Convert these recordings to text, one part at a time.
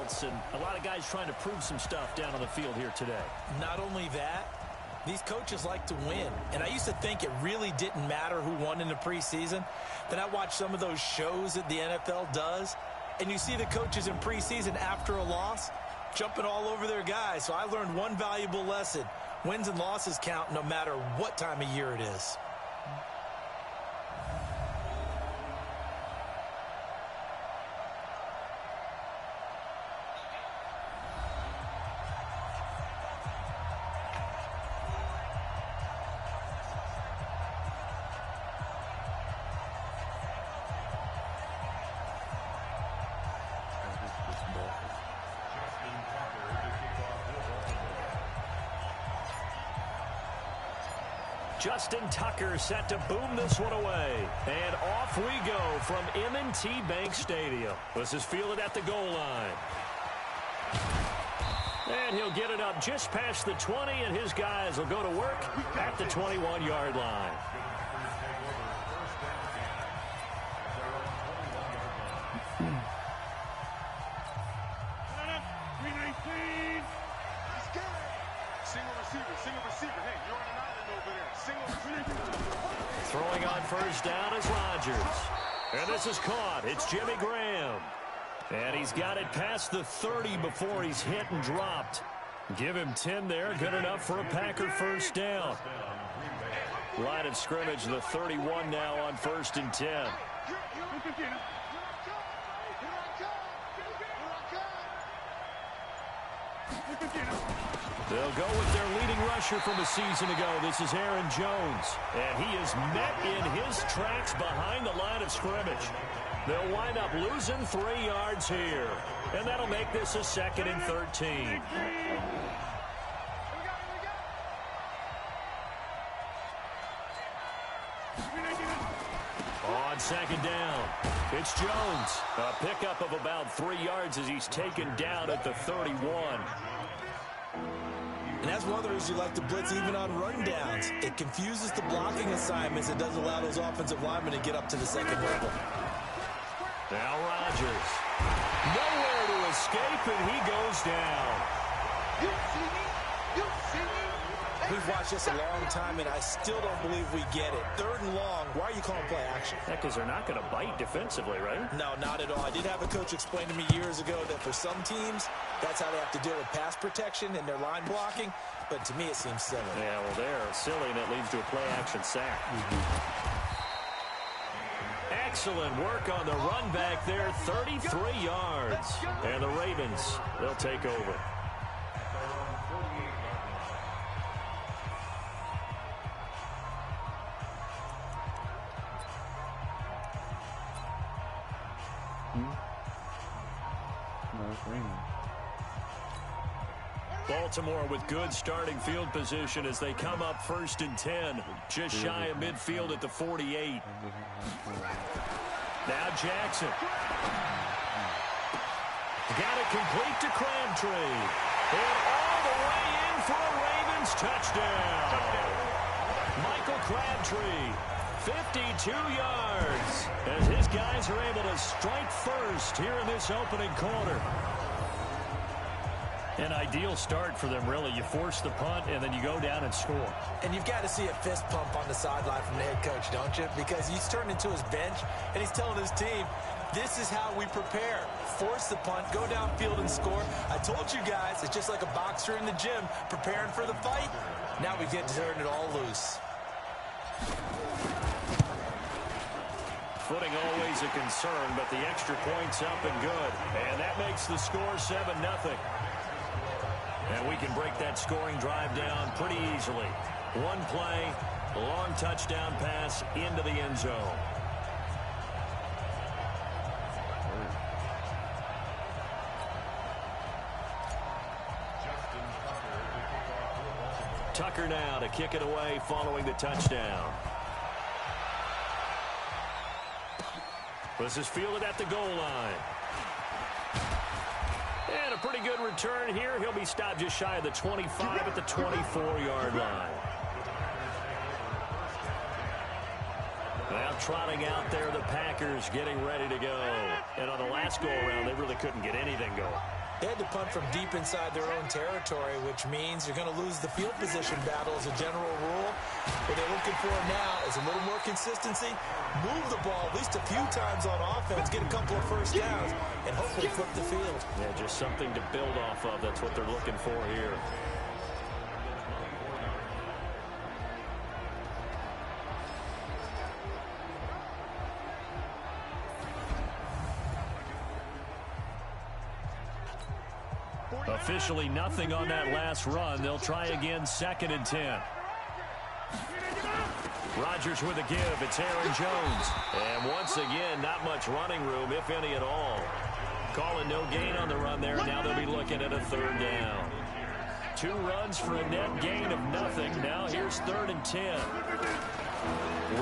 balance, and a lot of guys trying to prove some stuff down on the field here today. Not only that, these coaches like to win. And I used to think it really didn't matter who won in the preseason. Then I watched some of those shows that the NFL does, and you see the coaches in preseason after a loss jumping all over their guys. So I learned one valuable lesson. Wins and losses count no matter what time of year it is. Justin Tucker set to boom this one away. And off we go from M&T Bank Stadium. This is fielded at the goal line. And he'll get it up just past the 20, and his guys will go to work at the 21-yard line. Throwing on first down is Rodgers. And this is caught. It's Jimmy Graham. And he's got it past the 30 before he's hit and dropped. Give him 10 there. Good enough for a Packer first down. Line of scrimmage, the 31 now on 1st and 10. They'll go with their leading rusher from a season ago. This is Aaron Jones. And he is met in his tracks behind the line of scrimmage. They'll wind up losing 3 yards here. And that'll make this a 2nd and 13. On 2nd down, it's Jones. A pickup of about 3 yards as he's taken down at the 31. And that's one of the reasons you like to blitz even on rundowns. It confuses the blocking assignments. It doesn't allow those offensive linemen to get up to the second level. Now Rodgers. Nowhere to escape, and he goes down. We've watched this a long time, and I still don't believe we get it. 3rd and long, why are you calling play action? Yeah, because they're not going to bite defensively, right? No, not at all. I did have a coach explain to me years ago that for some teams, that's how they have to deal with pass protection and their line blocking. But to me, it seems silly. Yeah, well, they're silly, and it leads to a play-action sack. Excellent work on the run back there, 33 yards. And the Ravens, they'll take over. Baltimore with good starting field position as they come up 1st and 10. Just shy of midfield at the 48. Now Jackson. Got it complete to Crabtree. And all the way in for a Ravens touchdown. Michael Crabtree, 52 yards. As his guys are able to strike first here in this opening quarter. An ideal start for them, really. You force the punt, and then you go down and score. And you've got to see a fist pump on the sideline from the head coach, don't you? Because he's turned into his bench, and he's telling his team, this is how we prepare. Force the punt, go downfield and score. I told you guys, it's just like a boxer in the gym preparing for the fight. Now we get to turn it all loose. Footing always a concern, but the extra point's up and good. And that makes the score 7-0. And we can break that scoring drive down pretty easily. One play, a long touchdown pass into the end zone. Tucker now to kick it away following the touchdown. This is fielded at the goal line. And a pretty good return here. He'll be stopped just shy of the 25 at the 24-yard line. Now trotting out there, the Packers getting ready to go. And on the last go-around, they really couldn't get anything going. They had to punt from deep inside their own territory, which means you're going to lose the field position battle as a general rule. What they're looking for now is a little more consistency, move the ball at least a few times on offense, get a couple of first downs, and hopefully flip the field. Yeah, just something to build off of. That's what they're looking for here. Officially nothing on that last run. They'll try again, 2nd and 10. Rodgers with a give. It's Aaron Jones. And once again, not much running room, if any at all. Calling no gain on the run there. Now they'll be looking at a 3rd down. 2 runs for a net gain of nothing. Now here's 3rd and 10.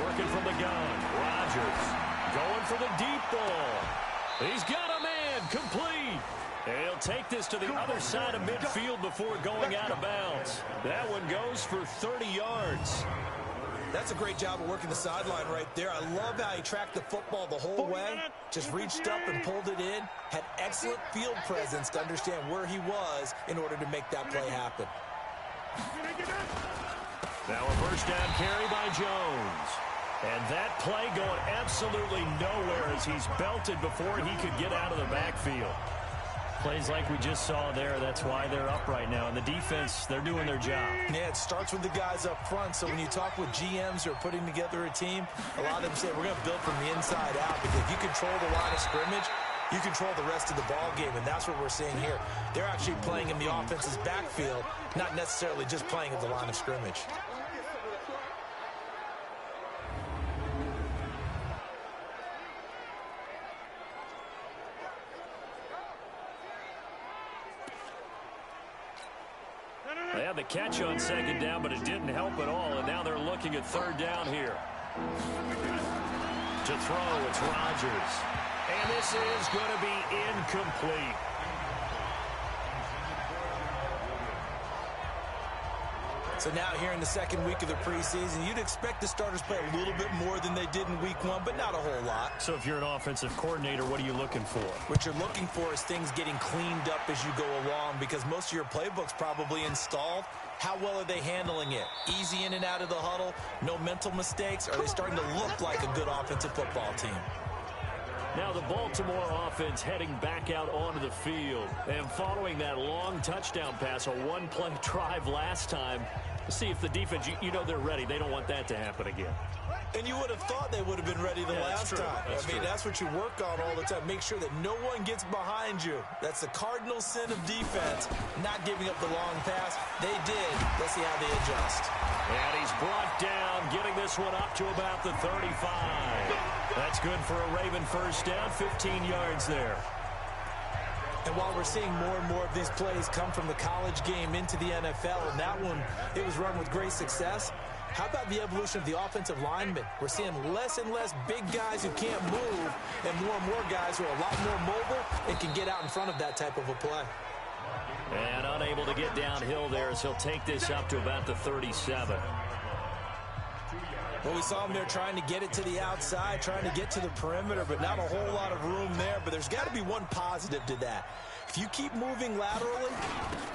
Working from the gun. Rodgers going for the deep ball. He's got a man. Complete. And he'll take this to the other side of midfield before going out of bounds. That one goes for 30 yards. That's a great job of working the sideline right there. I love how he tracked the football the whole way. Just reached up and pulled it in. Had excellent field presence to understand where he was in order to make that play happen. Now a first down carry by Jones. And that play going absolutely nowhere as he's belted before he could get out of the backfield. Plays like we just saw there, that's why they're up right now. And the defense, they're doing their job. Yeah, it starts with the guys up front. So when you talk with GMs who are putting together a team, a lot of them say, we're going to build from the inside out. Because if you control the line of scrimmage, you control the rest of the ball game. And that's what we're seeing here. They're actually playing in the offense's backfield, not necessarily just playing at the line of scrimmage. They had the catch on 2nd down, but it didn't help at all, and now they're looking at 3rd down here. To throw, it's Rodgers. And this is going to be incomplete. So now here in the 2nd week of the preseason, you'd expect the starters play a little bit more than they did in week 1, but not a whole lot. So if you're an offensive coordinator, what are you looking for? What you're looking for is things getting cleaned up as you go along, because most of your playbook's probably installed. How well are they handling it? Easy in and out of the huddle, no mental mistakes? Are they starting to look like a good offensive football team? Now the Baltimore offense heading back out onto the field. And following that long touchdown pass, a one-play drive last time, see if the defense, you know they're ready. They don't want that to happen again. And you would have thought they would have been ready the last time. That's what you work on all the time. Make sure that no one gets behind you. That's the cardinal sin of defense, not giving up the long pass. They did. Let's see how they adjust. And he's brought down, getting this one up to about the 35. That's good for a Raven first down, 15 yards there. And while we're seeing more and more of these plays come from the college game into the NFL, and that one, it was run with great success, how about the evolution of the offensive linemen? We're seeing less and less big guys who can't move and more guys who are a lot more mobile and can get out in front of that type of a play. And unable to get downhill there as he'll take this up to about the 37. Well, we saw him there trying to get it to the outside, trying to get to the perimeter, but not a whole lot of room there. But there's got to be one positive to that. If you keep moving laterally,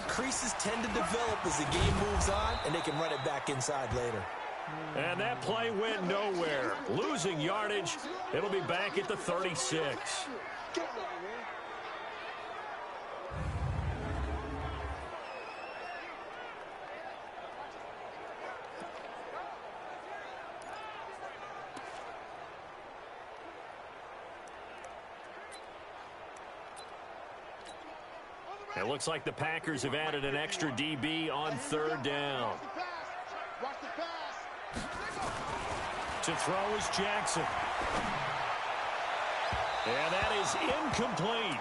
creases tend to develop as the game moves on, and they can run it back inside later. And that play went nowhere. Losing yardage. It'll be back at the 36. It looks like the Packers have added an extra DB on 3rd down. To throw is Jackson. And that is incomplete.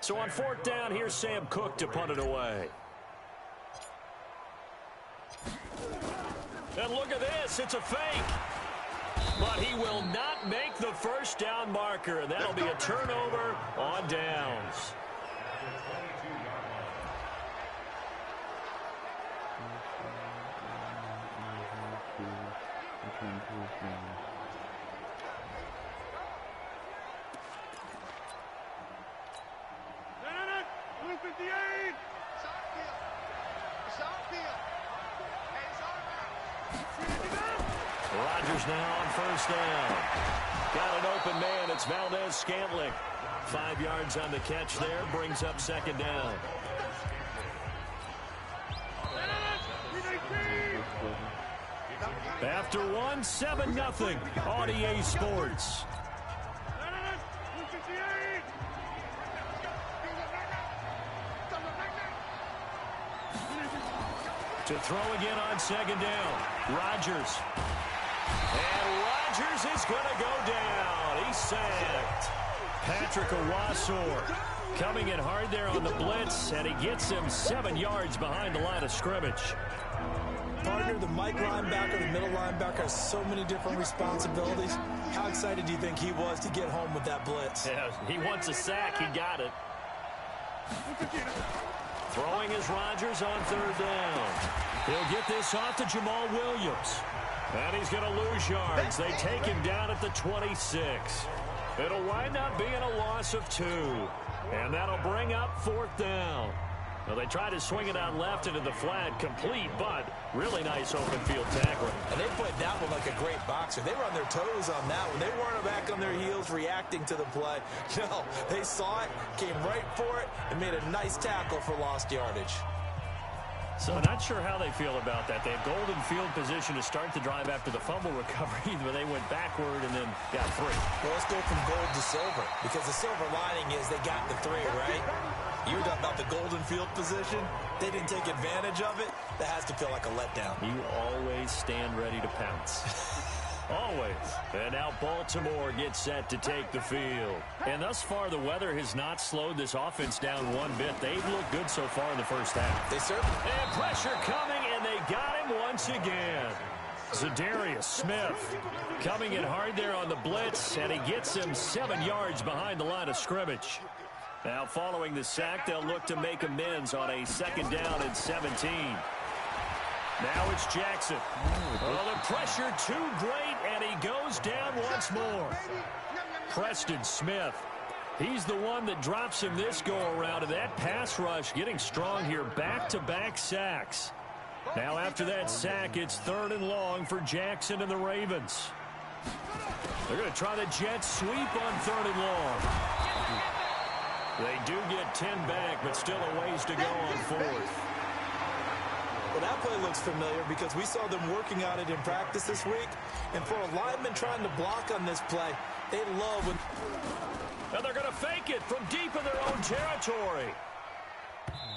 So on 4th down, here's Sam Cook to punt it away. And look at this. It's a fake. But he will not make the first down marker, and that'll be a turnover on downs. Rodgers now on first down. Got an open man. It's Valdez-Scantling. 5 yards on the catch there. Brings up second down. After one, 7-0 on EA Sports. To throw again on second down. Rodgers. And Rodgers is going to go down. He's sacked. Patrick Owasor coming in hard there on the blitz, and he gets him 7 yards behind the line of scrimmage. Partner, the Mike linebacker, the middle linebacker has so many different responsibilities. How excited do you think he was to get home with that blitz? Yeah, he wants a sack. He got it. Throwing is Rodgers on third down. He'll get this off to Jamal Williams. And he's going to lose yards. They take him down at the 26. It'll wind up being a loss of 2. And that'll bring up fourth down. Well, they try to swing it out left into the flat, complete, but really nice open field tackling. And they played that one like a great boxer. They were on their toes on that one. They weren't back on their heels reacting to the play. No, they saw it, came right for it, and made a nice tackle for lost yardage. So not sure how they feel about that. They had golden field position to start the drive after the fumble recovery, but they went backward and then got 3. Well, let's go from gold to silver, because the silver lining is they got the 3, right? You're talking about the golden field position. They didn't take advantage of it. That has to feel like a letdown. You always stand ready to pounce. Always. And now Baltimore gets set to take the field. And thus far, the weather has not slowed this offense down one bit. They've looked good so far in the first half. They certainly. And pressure coming, and they got him once again. Zadarius Smith coming in hard there on the blitz, and he gets him 7 yards behind the line of scrimmage. Now following the sack, they'll look to make amends on a second down and 17. Now it's Jackson. Oh, the pressure too great, and he goes down once more. Preston Smith. He's the one that drops him this go-around, and that pass rush getting strong here. Back-to-back sacks. Now after that sack, it's 3rd and long for Jackson and the Ravens. They're going to try the jet sweep on 3rd and long. They do get 10 back, but still a ways to go on 4th. Well, that play looks familiar because we saw them working on it in practice this week. And for a lineman trying to block on this play, they love when... And they're going to fake it from deep in their own territory.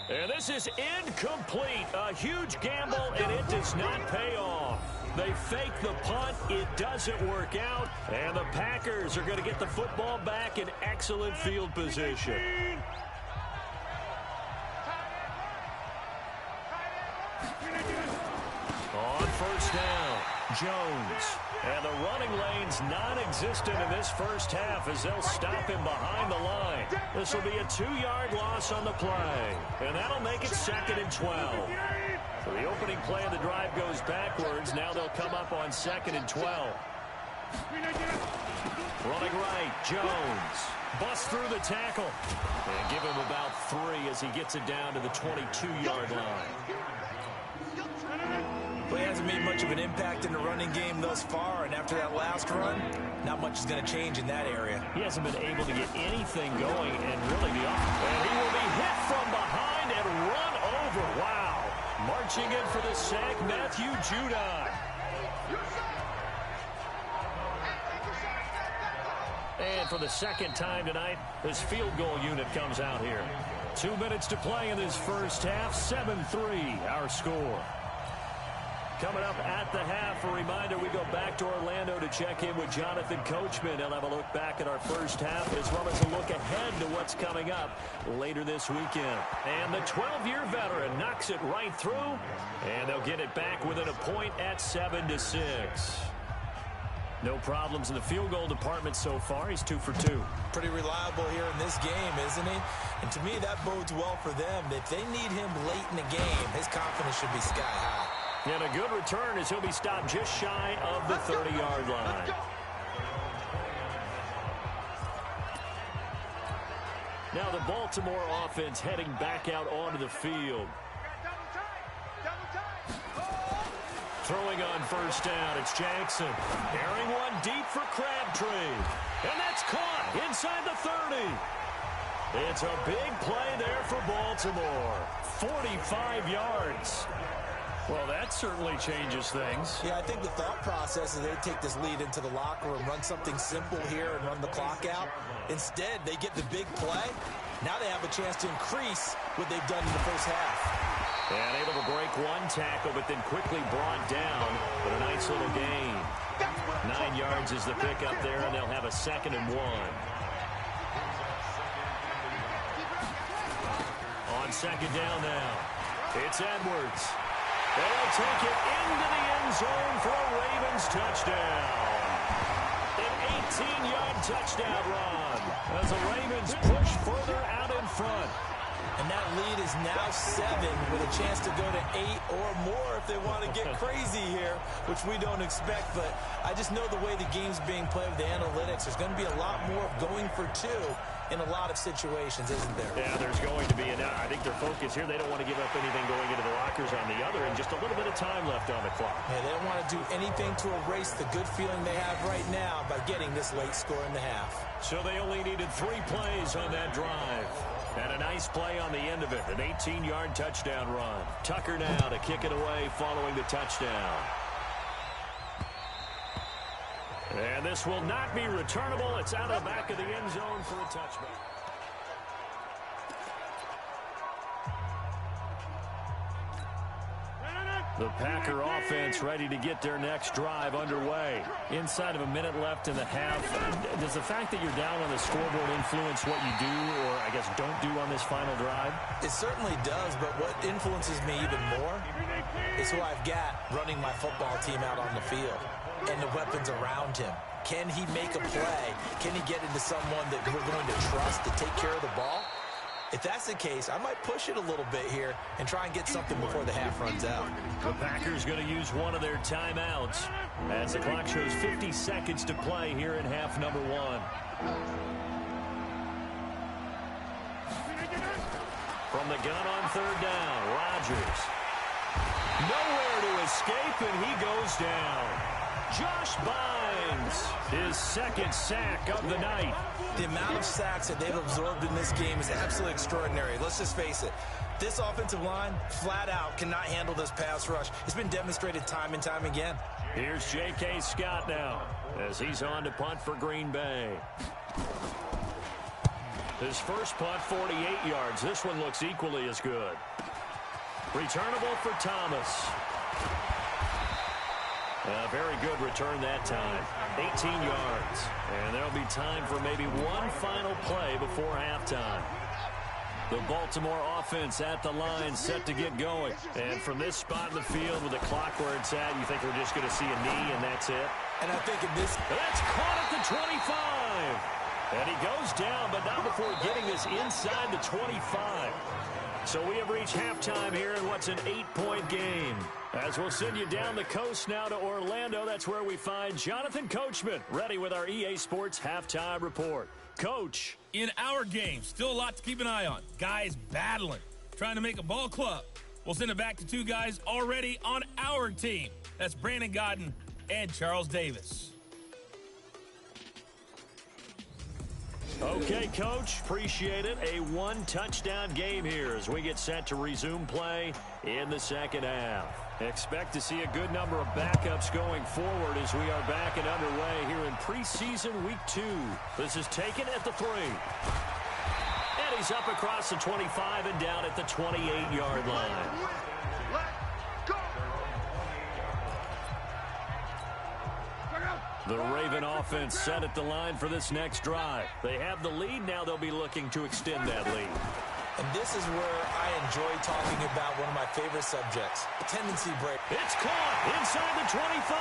And this is incomplete. A huge gamble, and it does not pay off. They fake the punt. It doesn't work out. And the Packers are going to get the football back in excellent field position. On first down, Jones. And the running lane's non-existent in this first half as they'll stop him behind the line. This will be a 2-yard loss on the play. And that'll make it 2nd and 12. So the opening play of the drive goes backwards. Now they'll come up on 2nd and 12. Running right, Jones. Busts through the tackle. And give him about 3 as he gets it down to the 22-yard line. Well, he hasn't made much of an impact in the running game thus far, and after that last run, not much is going to change in that area. He hasn't been able to get anything going, and really the offense. And he will be hit from behind and run over. Wow. Marching in for the sack, Matthew Judon. And for the second time tonight, this field goal unit comes out here. 2 minutes to play in this first half. 7-3 our score. Coming up at the half, a reminder, we go back to Orlando to check in with Jonathan Coachman. He'll have a look back at our first half as well as a look ahead to what's coming up later this weekend. And the 12-year veteran knocks it right through, and they'll get it back within a point at 7-6. No problems in the field goal department so far. He's 2 for 2. Pretty reliable here in this game, isn't he? And to me, that bodes well for them. If they need him late in the game, his confidence should be sky high. And a good return as he'll be stopped just shy of the 30-yard line. Now the Baltimore offense heading back out onto the field. Throwing on first down, it's Jackson. Airing one deep for Crabtree. And that's caught inside the 30. It's a big play there for Baltimore. 45 yards. Well, that certainly changes things. Yeah, I think the thought process is they take this lead into the locker room, run something simple here and run the clock out. Instead, they get the big play. Now they have a chance to increase what they've done in the first half. And able to break one tackle, but then quickly brought down. But a nice little gain. 9 yards is the pickup there, and they'll have a 2nd and 1. On 2nd down now, it's Edwards. They'll take it into the end zone for a Ravens touchdown. An 18-yard touchdown run as the Ravens push further out in front. And that lead is now 7 with a chance to go to 8 or more if they want to get crazy here, which we don't expect. But I just know the way the game's being played with the analytics, there's going to be a lot more of going for 2 in a lot of situations, isn't there? Yeah, there's going to be. And I think their focus here, they don't want to give up anything going into the lockers on the other, and just a little bit of time left on the clock. Yeah, they don't want to do anything to erase the good feeling they have right now by getting this late score in the half. So they only needed 3 plays on that drive. And a nice play on the end of it, an 18-yard touchdown run. Tucker now to kick it away following the touchdown. And this will not be returnable. It's out of the back of the end zone for a touchback. The Packer offense ready to get their next drive underway. Inside of a minute left in the half. Does the fact that you're down on the scoreboard influence what you do, or I guess don't do on this final drive? It certainly does, but what influences me even more is who I've got running my football team out on the field and the weapons around him. Can he make a play? Can he get into someone that we're going to trust to take care of the ball? If that's the case, I might push it a little bit here and try and get something before the half runs out. The Packers going to use one of their timeouts as the clock shows 50 seconds to play here in half number 1. From the gun on 3rd down, Rodgers. Nowhere to escape, and he goes down. Josh Bynes, his 2nd sack of the night. The amount of sacks that they've absorbed in this game is absolutely extraordinary. Let's just face it. This offensive line, flat out, cannot handle this pass rush. It's been demonstrated time and time again. Here's J.K. Scott now as he's on to punt for Green Bay. His first punt, 48 yards. This one looks equally as good. Returnable for Thomas. A very good return that time. 18 yards. And there'll be time for maybe one final play before halftime. The Baltimore offense at the line, set to get going. And from this spot in the field with the clock where it's at, you think we're just going to see a knee and that's it? And I think in this... That's caught at the 25. And he goes down, but not before getting this inside the 25. So we have reached halftime here in what's an 8-point game. As we'll send you down the coast now to Orlando, that's where we find Jonathan Coachman, ready with our EA Sports Halftime Report. Coach. In our game, still a lot to keep an eye on. Guys battling, trying to make a ball club. We'll send it back to 2 guys already on our team. That's Brandon Godden and Charles Davis. Okay, Coach, appreciate it. A 1-touchdown game here as we get set to resume play in the second half. Expect to see a good number of backups going forward as we are back and underway here in preseason week 2. This is taken at the 3. And he's up across the 25 and down at the 28-yard line. The Raven offense set at the line for this next drive. They have the lead. Now they'll be looking to extend that lead. And this is where I enjoy talking about one of my favorite subjects, tendency break. It's caught inside the 25.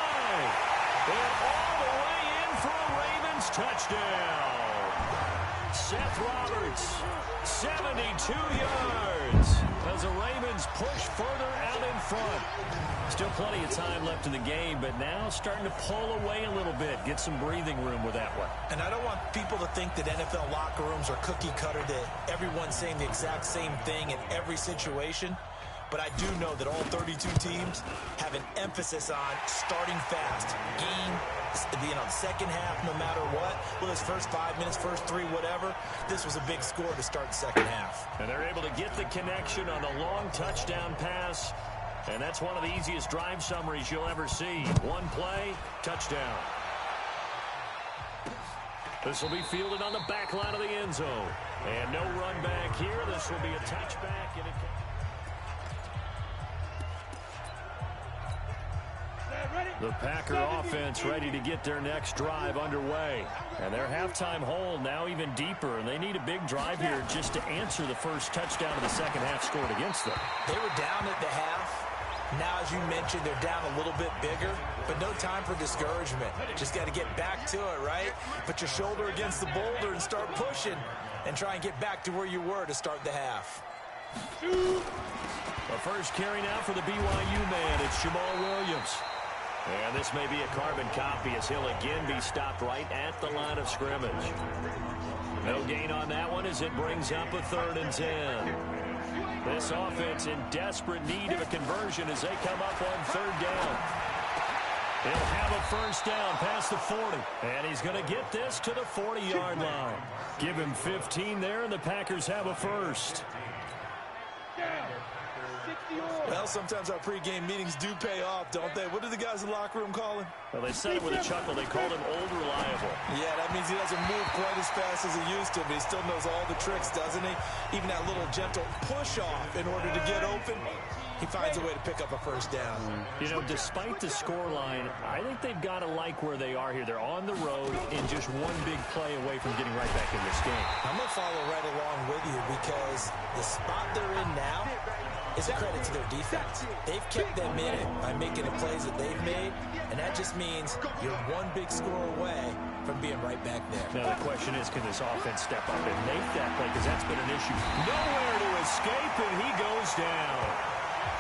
And all the way for a Ravens touchdown. Seth Roberts, 72 yards as the Ravens push further out in front. Still plenty of time left in the game, but now starting to pull away a little bit, get some breathing room with that one. And I don't want people to think that NFL locker rooms are cookie cutter, that everyone's saying the exact same thing in every situation. But I do know that all 32 teams have an emphasis on starting fast. Second half, no matter what. Well, his first 5 minutes, first 3, whatever. This was a big score to start the second half. And they're able to get the connection on the long touchdown pass. And that's one of the easiest drive summaries you'll ever see. One play, touchdown. This will be fielded on the back line of the end zone. And no run back here. This will be a touchback. And it the Packer offense ready to get their next drive underway. And their halftime hole now even deeper. And they need a big drive here just to answer the first touchdown of the second half scored against them. They were down at the half. Now, as you mentioned, they're down a little bit bigger. But no time for discouragement. Just got to get back to it, right? Put your shoulder against the boulder and start pushing. And try and get back to where you were to start the half. The first carry now for the BYU man. It's Jamal Williams. And this may be a carbon copy as he'll again be stopped right at the line of scrimmage. No gain on that one as it brings up a 3rd and 10. This offense in desperate need of a conversion as they come up on 3rd down. He'll have a first down past the 40. And he's going to get this to the 40-yard line. Give him 15 there, and the Packers have a first. Well, sometimes our pregame meetings do pay off, don't they? What do the guys in the locker room call him? Well, they said it with a chuckle. They called him Old Reliable. Yeah, that means he doesn't move quite as fast as he used to, but he still knows all the tricks, doesn't he? Even that little gentle push-off in order to get open. He finds a way to pick up a first down. You know, despite the scoreline, I think they've got to like where they are here. They're on the road and just one big play away from getting right back in this game. I'm going to follow right along with you because the spot they're in now is a credit to their defense. They've kept them in it by making the plays that they've made, and that just means you're one big score away from being right back there. Now, the question is, can this offense step up and make that play? Because that's been an issue. Nowhere to escape, and he goes down.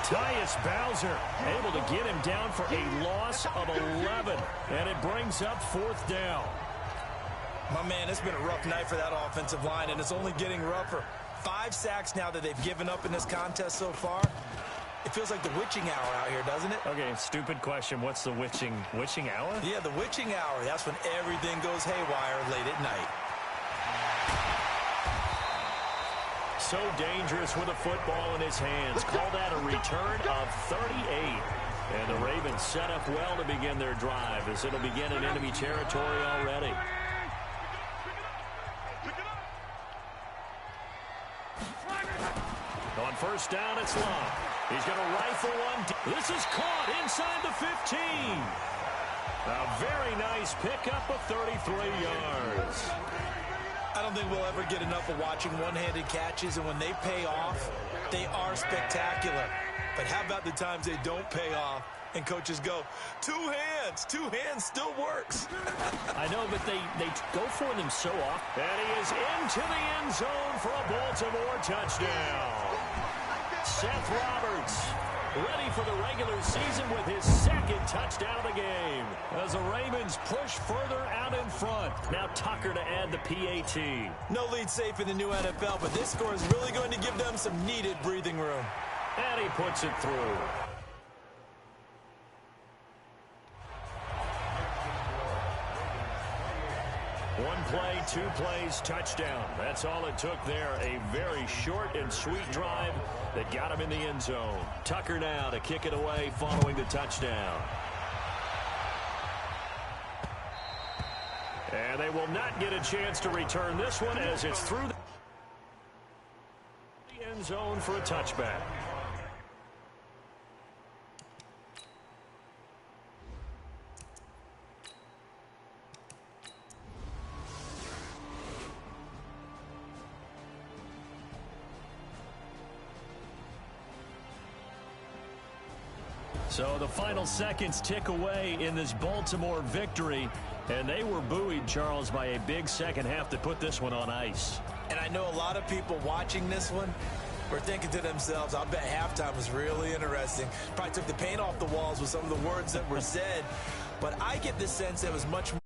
Tyus Bowser able to get him down for a loss of 11, and it brings up 4th down. My man, it's been a rough night for that offensive line, and it's only getting rougher. 5 sacks now that they've given up in this contest so far. It feels like the witching hour out here, doesn't it? Okay, stupid question. What's the witching hour? Yeah, the witching hour. That's when everything goes haywire late at night. So dangerous with a football in his hands. Call that a return of 38. And the Ravens set up well to begin their drive as it'll begin in enemy territory already. On first down, it's Long. He's going to rifle one. This is caught inside the 15. A very nice pickup of 33 yards. I don't think we'll ever get enough of watching one-handed catches, and when they pay off, they are spectacular. But how about the times they don't pay off and coaches go, two hands still works. I know, but they go for them so often. And he is into the end zone for a Baltimore touchdown. Seth Roberts ready for the regular season with his 2nd touchdown of the game as the Ravens push further out in front. Now Tucker to add the PAT. No lead safe in the new NFL, but this score is really going to give them some needed breathing room. And he puts it through. One play, 2 plays, touchdown. That's all it took there. A very short and sweet drive that got him in the end zone. Tucker now to kick it away following the touchdown. And they will not get a chance to return this one as it's through the end zone for a touchback. So the final seconds tick away in this Baltimore victory. And they were buoyed, Charles, by a big second half that put this one on ice. And I know a lot of people watching this one were thinking to themselves, I'll bet halftime was really interesting. Probably took the paint off the walls with some of the words that were said. But I get the sense that it was much more